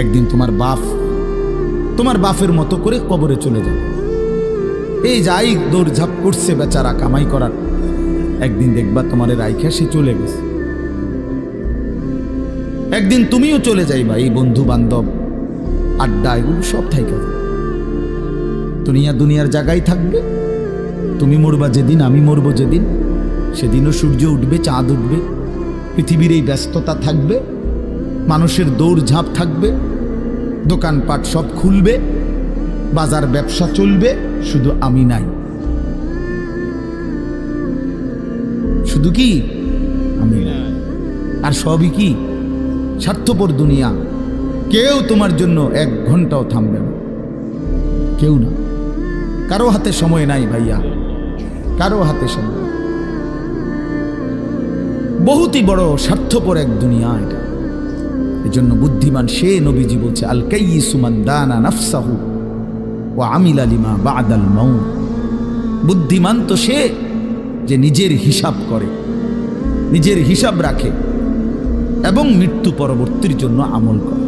একদিন তোমার বাপের মতো করে কবরে চলে যাবে। এই যাই দৌড়ঝাঁপ করছে বেচারা কামাই করার, একদিন দেখবা তোমার রাইখা সে চলে গেছে। একদিন তুমিও চলে যাইবা, এই বন্ধু বান্ধব আড্ডা এগুলো সব থাইকা যাবে। দুনিয়ার জায়গায় থাকবে। তুমি মরবা যেদিন, আমি মরবো যেদিন, সেদিনও সূর্য উঠবে, চাঁদ উঠবে, পৃথিবীর এই ব্যস্ততা থাকবে, মানুষের দৌড়ঝাঁপ থাকবে, দোকানপাট সব খুলবে, বাজার ব্যবসা চলবে, শুধু আমি নাই। শুধু কি আমি নাই, আর সবই কি স্বার্থপর দুনিয়া। কেউ তোমার জন্য 1 ঘন্টাও থামবে না, কেউ না। কারো হাতে সময় নাই ভাইয়া, কারো হাতে সময়। বহুতই বড় স্বার্থপর এক দুনিয়া এটা। এজন্য বুদ্ধিমান সে, নবীজি বলছে, আল কাইয়িসু মান দানা নাফসাহু ওয়া আমিলা লিমা বাদাল মাউত। বুদ্ধিমান তো সে যে নিজের হিসাব করে, নিজের হিসাব রাখে এবং মৃত্যু পরবর্তীর জন্য আমল করে।